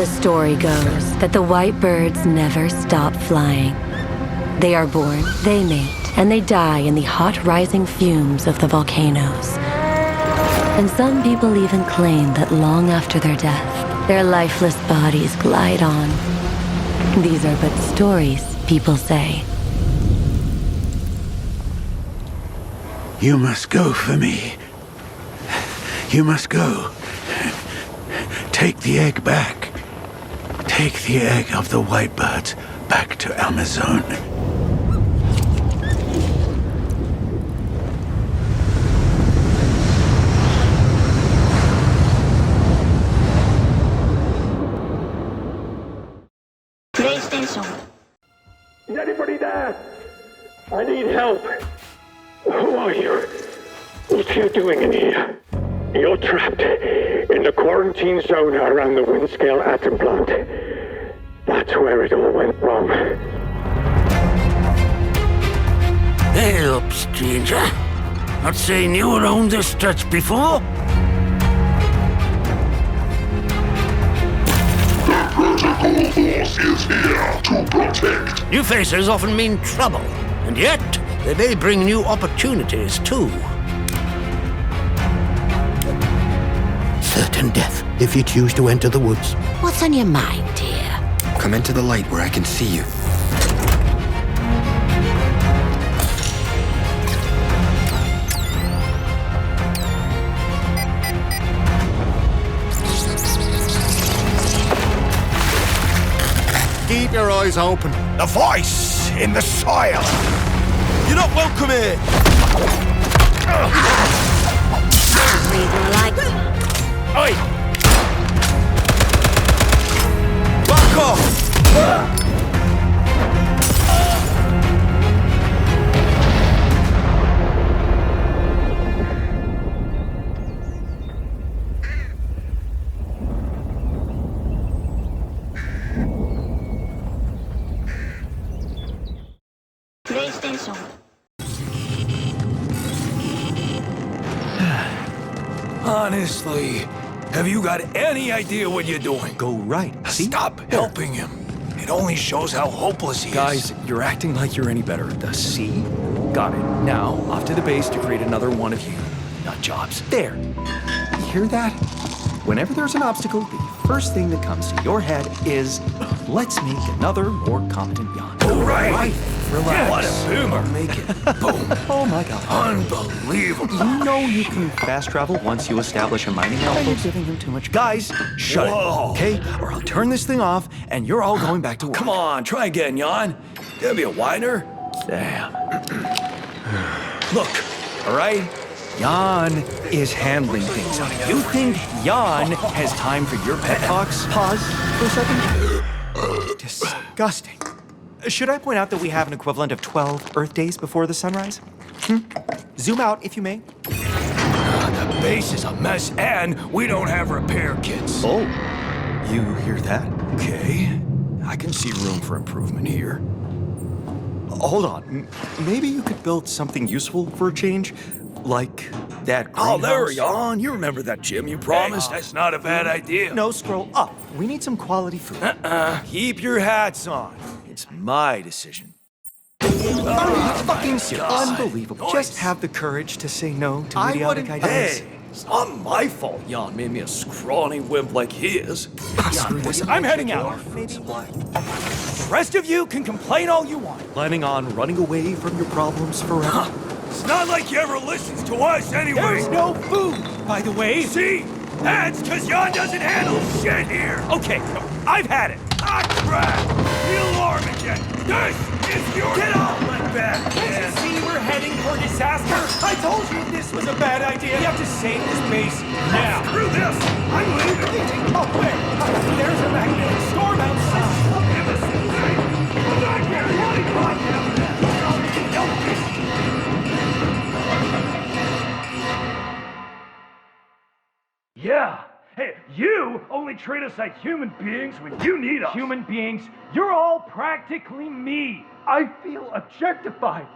The story goes that the white birds never stop flying. They are born, they mate, and they die in the hot rising fumes of the volcanoes. And some people even claim that long after their death, their lifeless bodies glide on. These are but stories, people say. You must go for me. You must go. Take the egg back. Take the egg of the white birds back to Amerzone. PlayStation. Is anybody there? I need help. Who are you? What are you doing in here? You're trapped in the quarantine zone around the wind-scale atom plant. That's where it all went wrong. Hey up, stranger. Not saying you were on this stretch before? The Protocol Force is here to protect. New faces often mean trouble, and yet they may bring new opportunities, too. Certain death if you choose to enter the woods. What's on your mind, dear? Come into the light where I can see you. Keep your eyes open. The voice in the soil. You're not welcome here. Oi! Back off! PlayStation. Honestly, have you got any idea what you're doing? Go right. See? Stop helping him. It only shows how hopeless he is. Guys, you're acting like you're any better at this. See? Got it. Now, off to the base to create another one of you. Nut jobs. There. You hear that? Whenever there's an obstacle, the first thing that comes to your head is, let's make another more competent Beyond. All right. Relax. What a boomer. I'll make it. Boom. Oh my god. Unbelievable. You know you can fast travel once you establish a mining outpost. You're giving him too much. Guys, shut it, okay? Or I'll turn this thing off, and you're all going back to work. Come on, try again, Jan. Give me a whiner. Damn. Look, all right? Jan is handling things. You think Jan has time for your pet talks? Pause for a second. Disgusting. Should I point out that we have an equivalent of 12 Earth days before the sunrise? Zoom out, if you may. The base is a mess, and we don't have repair kits. Oh, you hear that? Okay, I can see room for improvement here. Hold on. Maybe you could build something useful for a change? Like that greenhouse? Oh, there, Jan. You remember that gym you promised? Hey, That's not a bad idea. No, scroll up. We need some quality food. Keep your hats on. It's my decision. Are you fucking serious? God. Unbelievable. Noise. Just have the courage to say no to I idiotic wouldn't. ideas. Hey, it's not my fault Jan made me a scrawny wimp like he is. Jan, listen, I'm heading out. Maybe what? The rest of you can complain all you want. Planning on running away from your problems forever? It's not like he ever listens to us anyway. There's no food, by the way. See? That's because Jan doesn't handle shit here. Okay, I've had it. Ah, crap! The alarm again. This is your... Get off my back, Can't man. you see we're heading for disaster? I told you this was a bad idea. We have to save this base now. Screw this. I'm leaving. Oh, wait. There's a magnetic storm outside. Yeah. Hey, you only treat us like human beings when you need us. Human beings, you're all practically me. I feel objectified.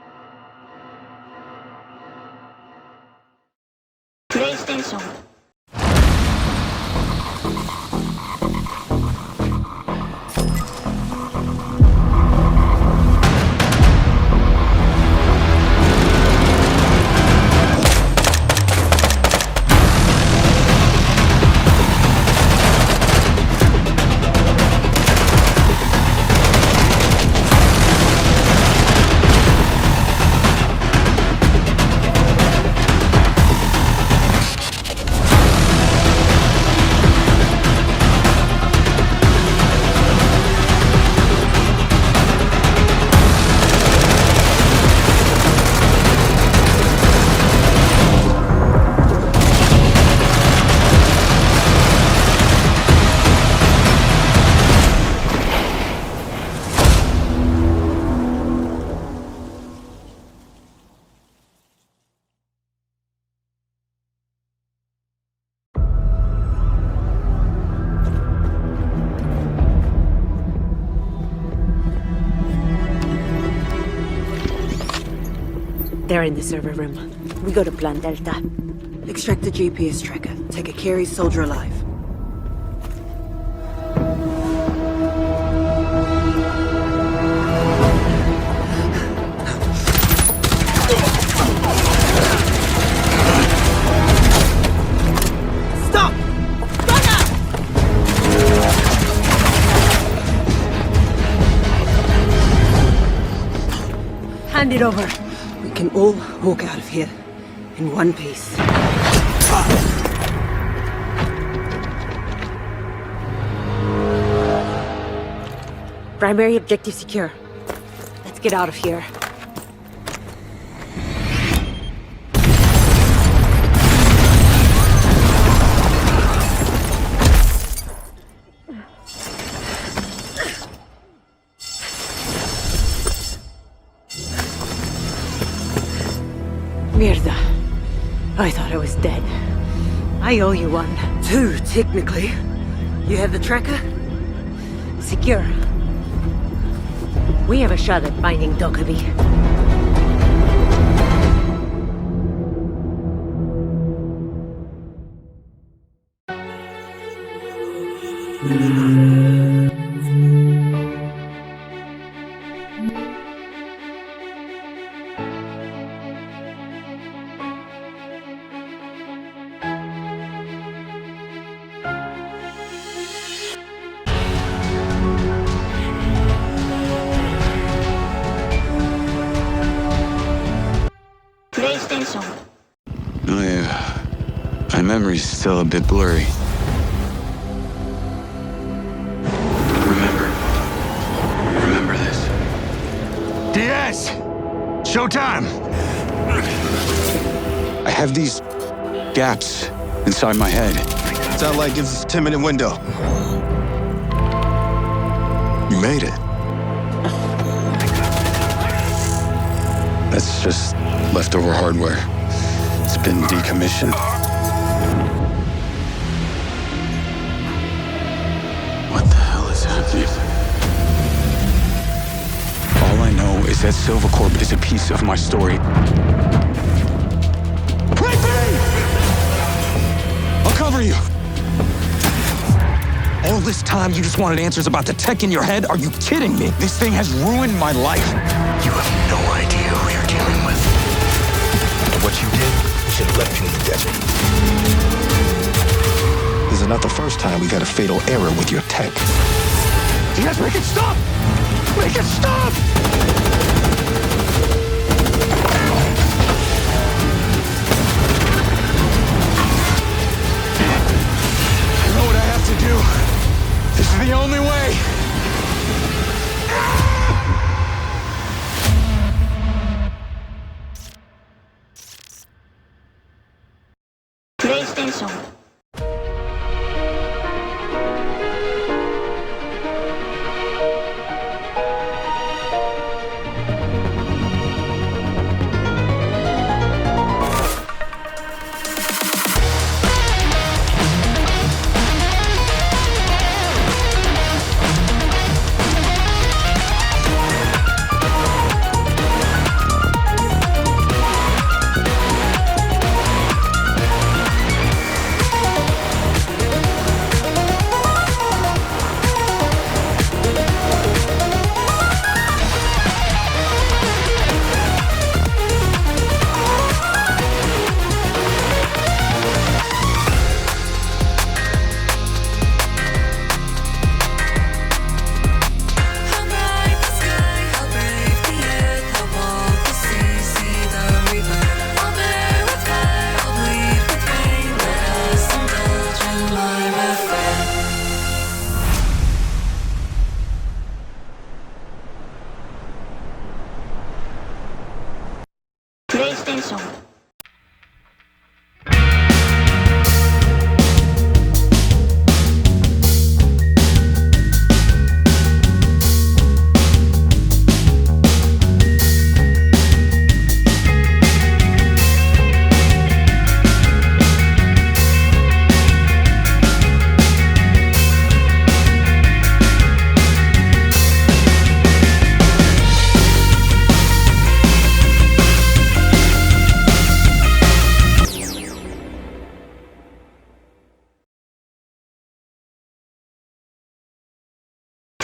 PlayStation. They're in the server room. We go to Plan Delta. Extract the GPS tracker. Take a Carey soldier alive. Stop! Hand it over. We can all walk out of here in one piece. Primary objective secure. Let's get out of here. Mierda. I thought I was dead. I owe you one. 2, technically. You have the tracker? Secure. We have a shot at finding Dokkaebi. PlayStation. Oh yeah. My memory's still a bit blurry. Remember this. Diaz! Showtime! I have these gaps inside my head. Satellite gives us a 10-minute window. You made it. That's just leftover hardware. It's been decommissioned. What the hell is happening? All I know is that Silvercorp is a piece of my story. Wait for me! I'll cover you. All this time you just wanted answers about the tech in your head? Are you kidding me? This thing has ruined my life. You have no idea who you're dealing with. And what you did, you should have left you in the desert. This is not the first time we've had a fatal error with your tech. Diaz, make it stop! Make it stop! I know what I have to do. This is the only way. PlayStation.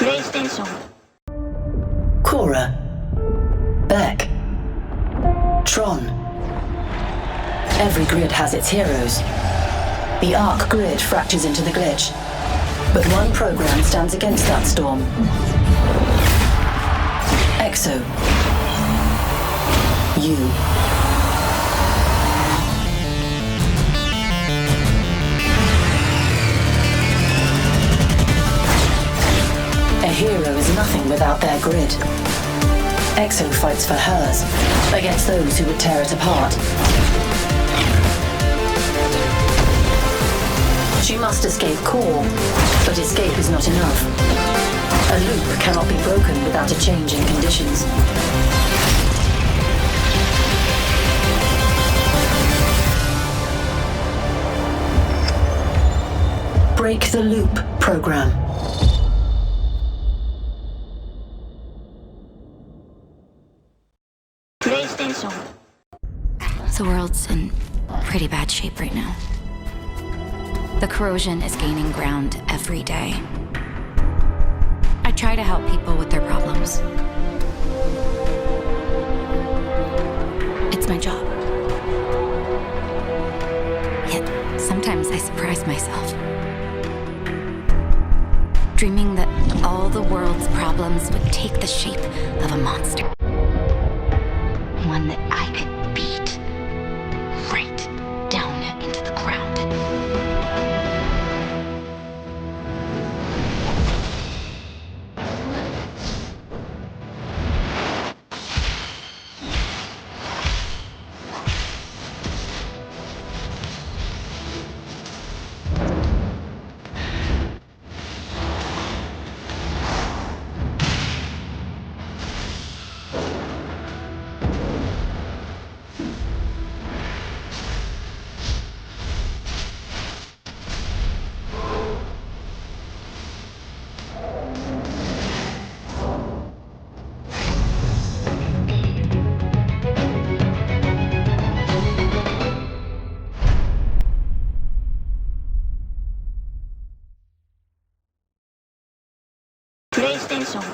PlayStation. Cora. Beck. TRON. Every grid has its heroes. The Arc grid fractures into the glitch, but one program stands against that storm. Exo. You. A hero is nothing without their grid. Exo fights for hers, against those who would tear it apart. She must escape Core, but escape is not enough. A loop cannot be broken without a change in conditions. Break the loop program. PlayStation. The world's in pretty bad shape right now. The corrosion is gaining ground every day. I try to help people with their problems. It's my job. Yet, sometimes I surprise myself. Dreaming that all the world's problems would take the shape of a monster. One that I could beat right down into the ground. PlayStation.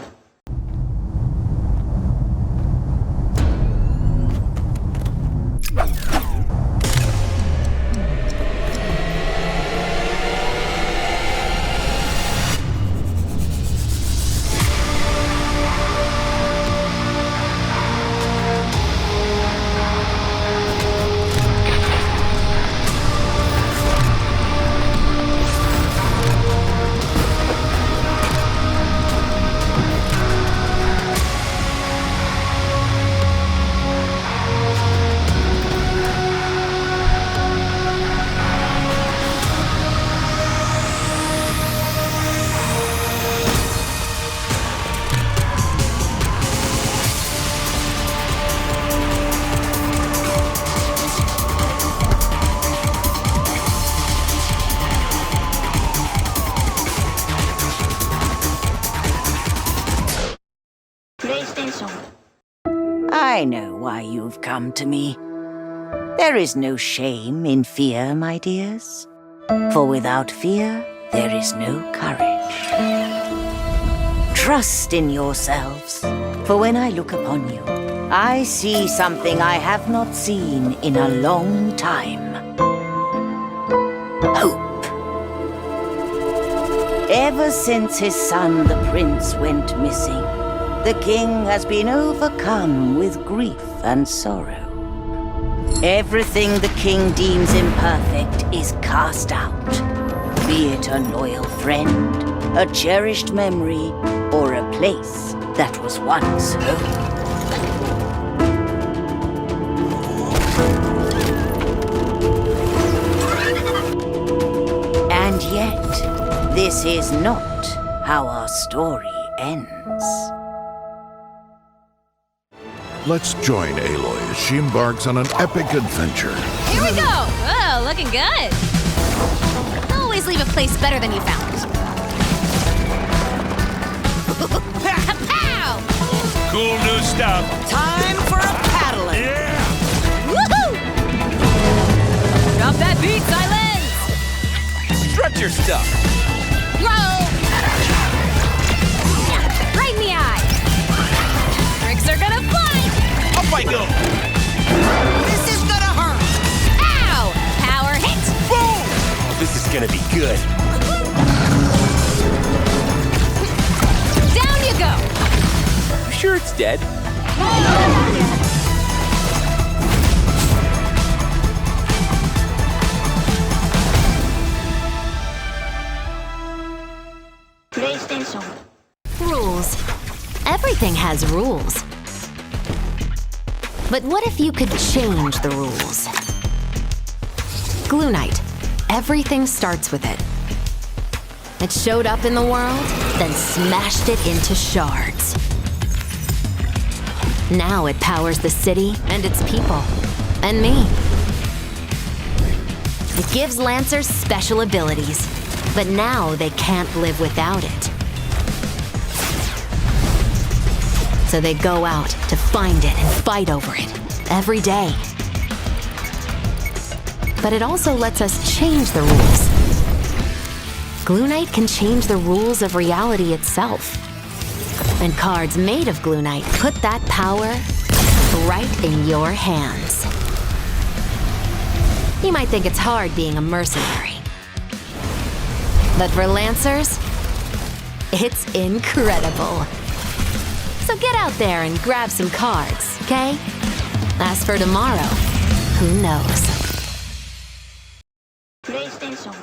I know why you've come to me. There is no shame in fear, my dears. For without fear, there is no courage. Trust in yourselves, for when I look upon you, I see something I have not seen in a long time. Hope. Ever since his son, the prince, went missing, the king has been overcome with grief and sorrow. Everything the king deems imperfect is cast out, be it a loyal friend, a cherished memory, or a place that was once home. And yet, this is not how our story ends. Let's join Aloy as she embarks on an epic adventure. Here we go! Oh, looking good! Always leave a place better than you found. Pow! Cool new stuff. Time for a paddling. Yeah! Woohoo! Drop that beat, Silence! Strut your stuff. Roll! I go! This is gonna hurt! Ow! Power hit! Boom! Oh, this is gonna be good. Down you go! You sure it's dead? PlayStation. Rules. Everything has rules. But what if you could change the rules? Glue Knight. Everything starts with it. It showed up in the world, then smashed it into shards. Now it powers the city and its people. And me. It gives Lancers special abilities, but now they can't live without it. So they go out to find it and fight over it every day. But it also lets us change the rules. Glue Knight can change the rules of reality itself. And cards made of Glue Knight put that power right in your hands. You might think it's hard being a mercenary. But for Lancers, it's incredible. So get out there and grab some cards, okay? As for tomorrow, who knows? PlayStation.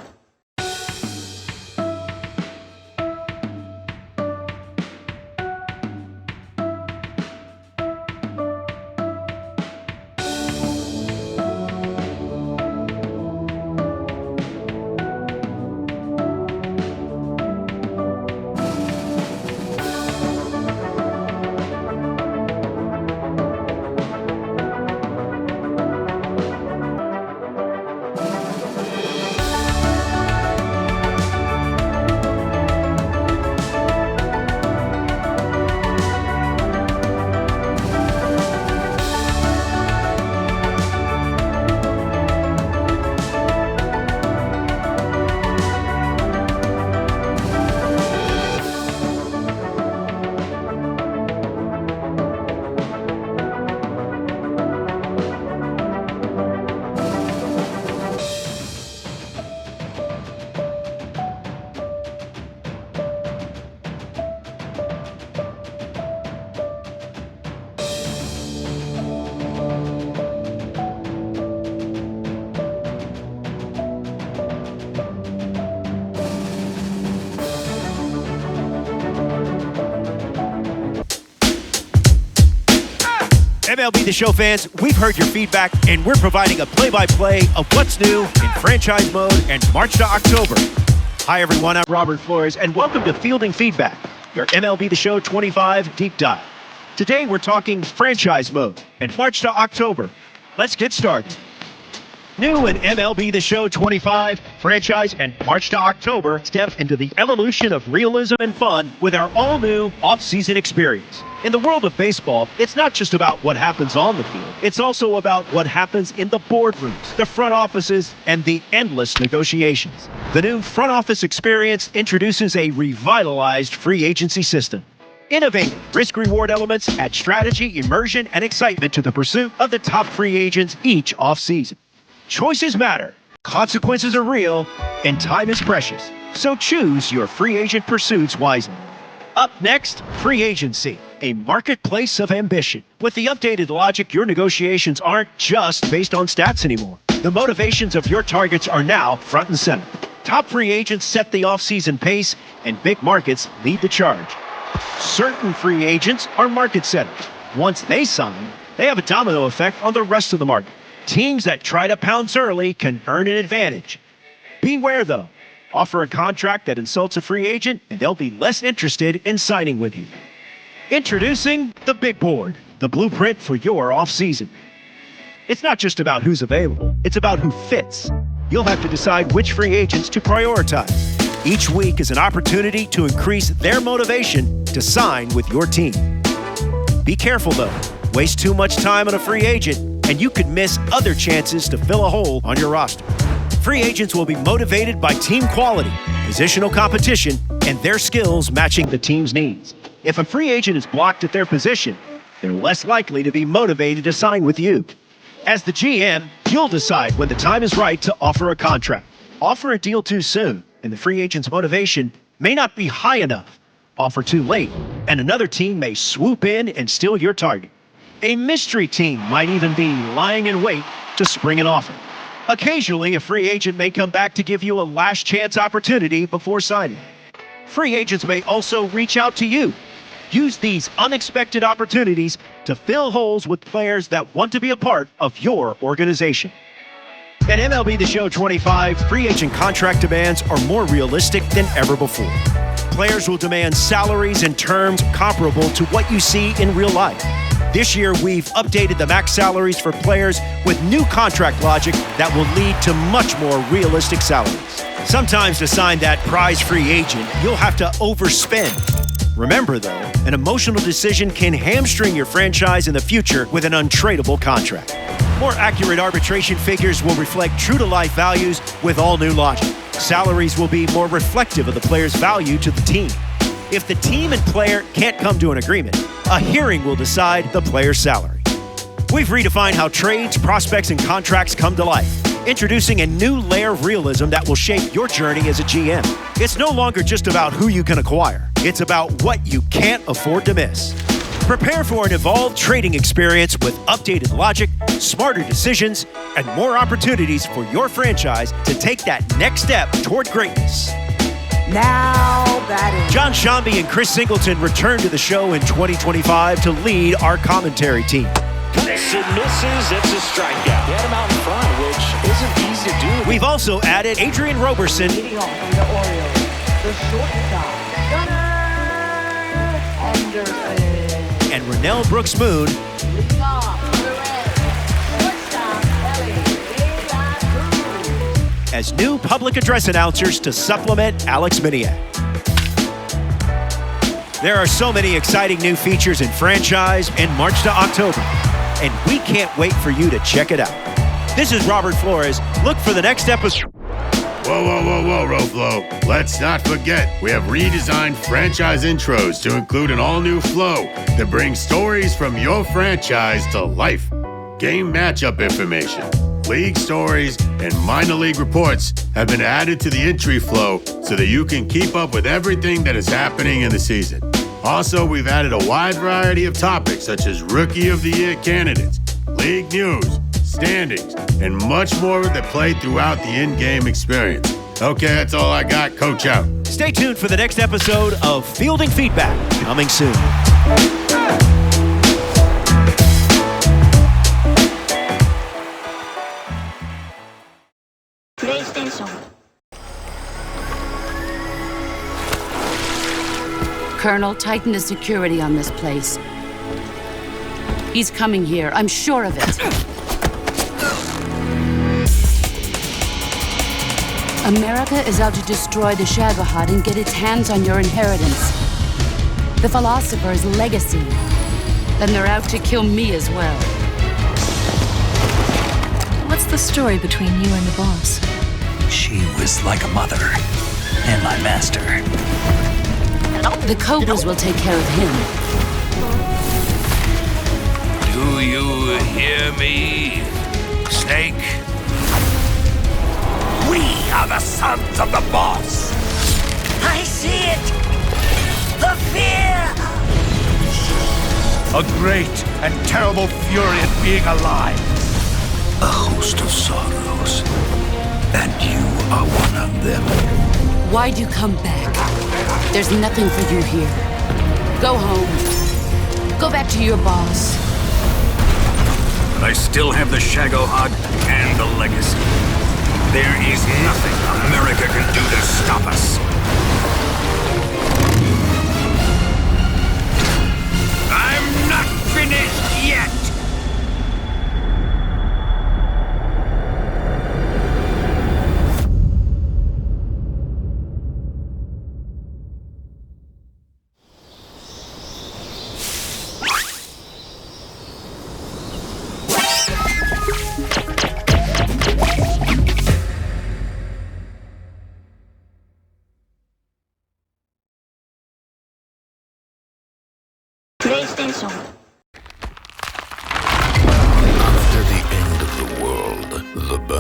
MLB The Show fans, we've heard your feedback, and we're providing a play-by-play of what's new in franchise mode and March to October. Hi, everyone. I'm Robert Flores, and welcome to Fielding Feedback, your MLB The Show 25 deep dive. Today, we're talking franchise mode and March to October. Let's get started. New in MLB The Show 25, franchise and March to October step into the evolution of realism and fun with our all-new off-season experience. In the world of baseball, it's not just about what happens on the field. It's also about what happens in the boardrooms, the front offices, and the endless negotiations. The new front office experience introduces a revitalized free agency system. Innovative risk-reward elements add strategy, immersion, and excitement to the pursuit of the top free agents each offseason. Choices matter, consequences are real, and time is precious. So choose your free agent pursuits wisely. Up next, free agency, a marketplace of ambition. With the updated logic, your negotiations aren't just based on stats anymore. The motivations of your targets are now front and center. Top free agents set the offseason pace, and big markets lead the charge. Certain free agents are market setters. Once they sign, they have a domino effect on the rest of the market. Teams that try to pounce early can earn an advantage. Beware, though. Offer a contract that insults a free agent, and they'll be less interested in signing with you. Introducing the Big Board, the blueprint for your offseason. It's not just about who's available, it's about who fits. You'll have to decide which free agents to prioritize. Each week is an opportunity to increase their motivation to sign with your team. Be careful, though. Waste too much time on a free agent, and you could miss other chances to fill a hole on your roster. Free agents will be motivated by team quality, positional competition, and their skills matching the team's needs. If a free agent is blocked at their position, they're less likely to be motivated to sign with you. As the GM, you'll decide when the time is right to offer a contract. Offer a deal too soon, and the free agent's motivation may not be high enough. Offer too late, and another team may swoop in and steal your target. A mystery team might even be lying in wait to spring an offer. Occasionally, a free agent may come back to give you a last chance opportunity before signing. Free agents may also reach out to you. Use these unexpected opportunities to fill holes with players that want to be a part of your organization. At MLB The Show 25, free agent contract demands are more realistic than ever before. Players will demand salaries and terms comparable to what you see in real life. This year, we've updated the max salaries for players with new contract logic that will lead to much more realistic salaries. Sometimes to sign that prize free agent, you'll have to overspend. Remember, though, an emotional decision can hamstring your franchise in the future with an untradeable contract. More accurate arbitration figures will reflect true-to-life values with all new logic. Salaries will be more reflective of the player's value to the team. If the team and player can't come to an agreement, a hearing will decide the player's salary. We've redefined how trades, prospects, and contracts come to life, introducing a new layer of realism that will shape your journey as a GM. It's no longer just about who you can acquire. It's about what you can't afford to miss. Prepare for an evolved trading experience with updated logic, smarter decisions, and more opportunities for your franchise to take that next step toward greatness. Now batting. John Shambi and Chris Singleton return to the show in 2025 to lead our commentary team. Cuts and misses, it's a strikeout. Get him out in front, which isn't easy to do. We've also added Adrian Roberson Leading off from the Orioles, the shortstop, Gunnar Anderson. and Rennell Brooks Moon Leading off from the Reds, shortstop, Ellie Cruz. as new public address announcers to supplement Alex Miniak. There are so many exciting new features in franchise in March to October, and we can't wait for you to check it out. This is Robert Flores. Look for the next episode. Whoa, Roflo. Let's not forget, we have redesigned franchise intros to include an all-new flow that brings stories from your franchise to life. Game matchup information, league stories, and minor league reports have been added to the entry flow so that you can keep up with everything that is happening in the season. Also, we've added a wide variety of topics such as Rookie of the Year candidates, league news, standings, and much more that play throughout the in-game experience. Okay, that's all I got. Coach out. Stay tuned for the next episode of Fielding Feedback, coming soon. PlayStation. Colonel, tighten the security on this place. He's coming here, I'm sure of it. America is out to destroy the Shagohod and get its hands on your inheritance. The Philosopher's legacy. Then they're out to kill me as well. What's the story between you and the boss? She was like a mother, and my master. The Cobras will take care of him. Do you hear me, Snake? We are the sons of the boss. I see it! The fear! A great and terrible fury at being alive. A host of sorrows, and you are one of them. Why'd you come back? There's nothing for you here. Go home. Go back to your boss. I still have the Shagohod and the legacy. There is nothing America can do to stop us. I'm not finished yet! PlayStation.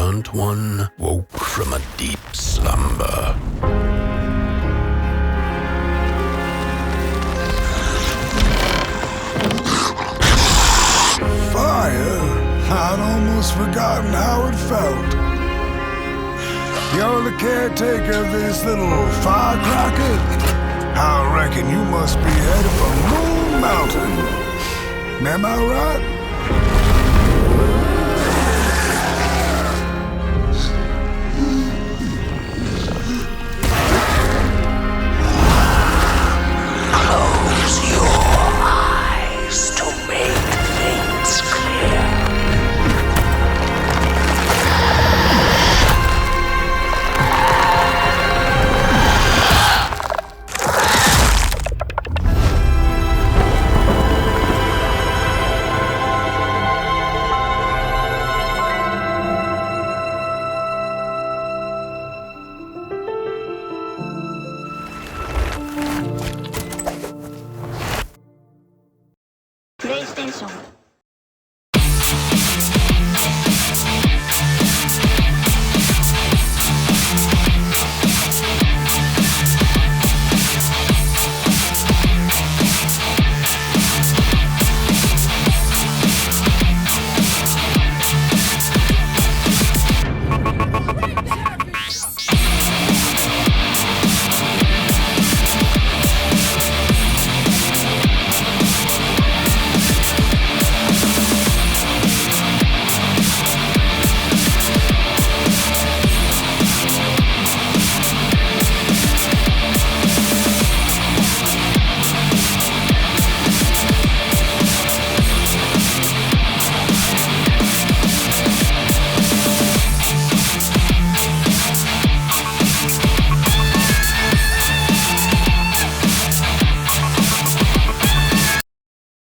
burnt one woke from a deep slumber. Fire? I'd almost forgotten how it felt. You're the caretaker of this little firecracker? I reckon you must be headed for Moon Mountain. Am I right? Close your eyes to make things clear. PlayStation.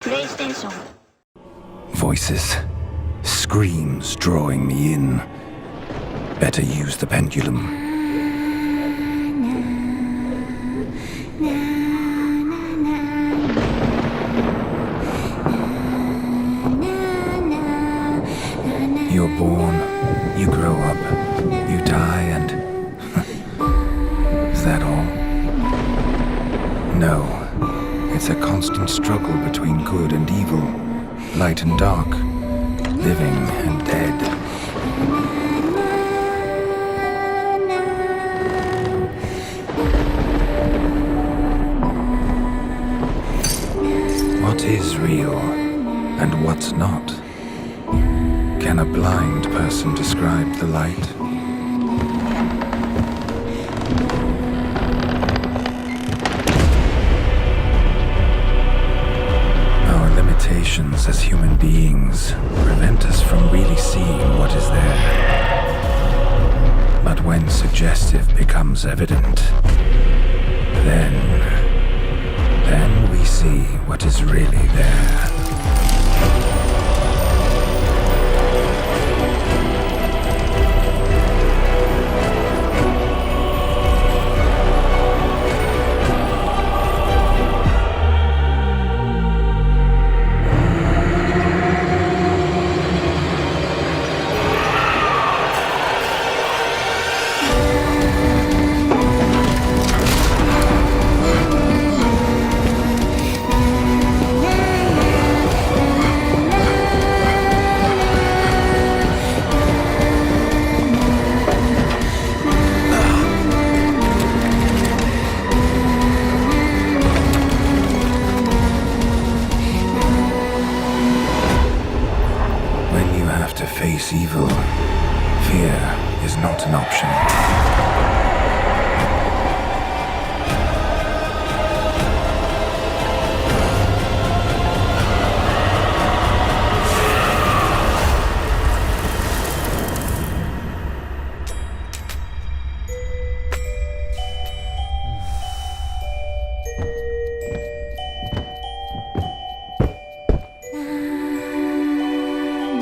PlayStation. Voices. Screams drawing me in. Better use the pendulum. You're born, you grow up, you die, and... Is that all? No. It's a constant struggle between good and evil, light and dark, living and dead. What is real and what's not? Can a blind person describe the light? Our limitations as human beings prevent us from really seeing what is there. But when suggestive becomes evident, then we see what is really there. Evil, fear is not an option.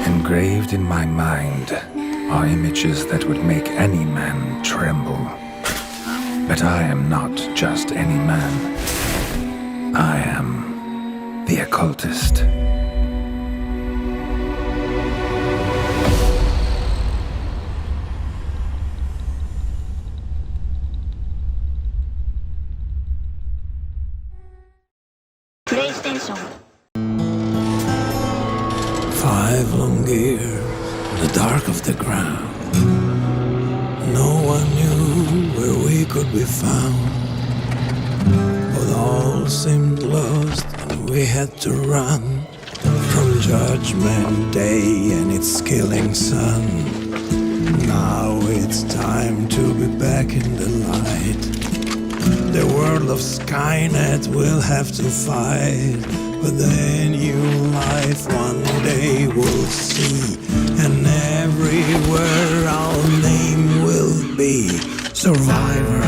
Engraved in my mind are images that would make any man tremble. But I am not just any man. I am the Occultist. PlayStation. 5 long years in the dark of the ground. No one knew where we could be found. But all seemed lost and we had to run from Judgment Day and its killing sun. Now it's time to be back in the light. The world of Skynet will have to fight, but the new life one day we'll see, and everywhere our name will be Survivor.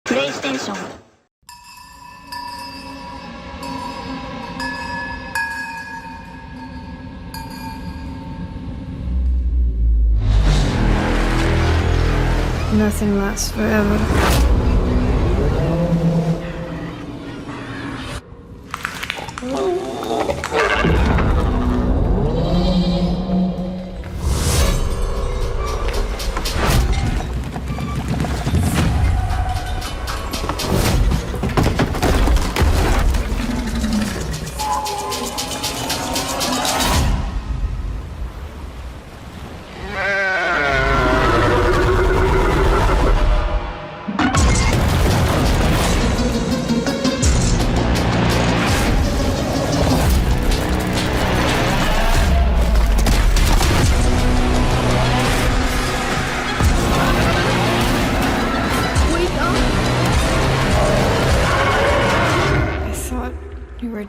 PlayStation. Nothing lasts forever.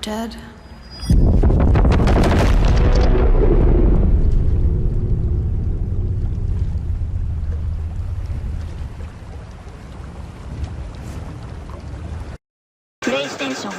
Dead. PlayStation.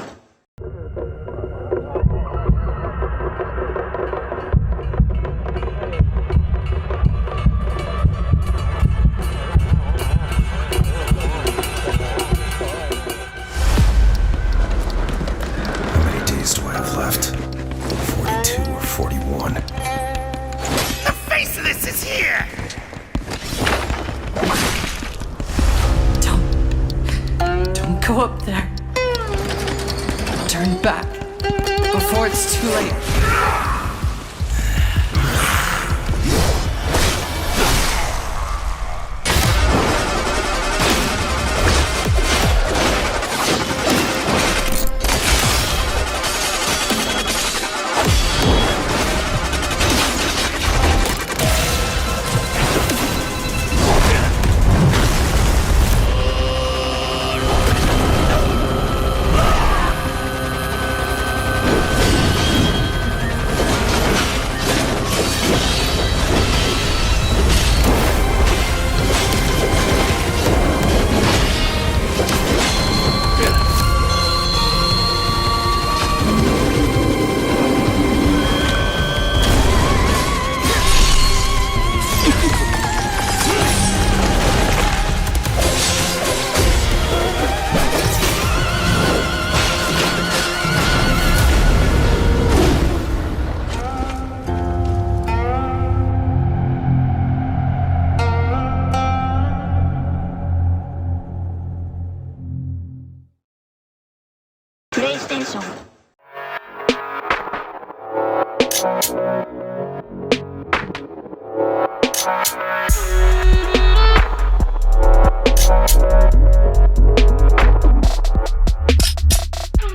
Go up there. Turn back before it's too late. PlayStation.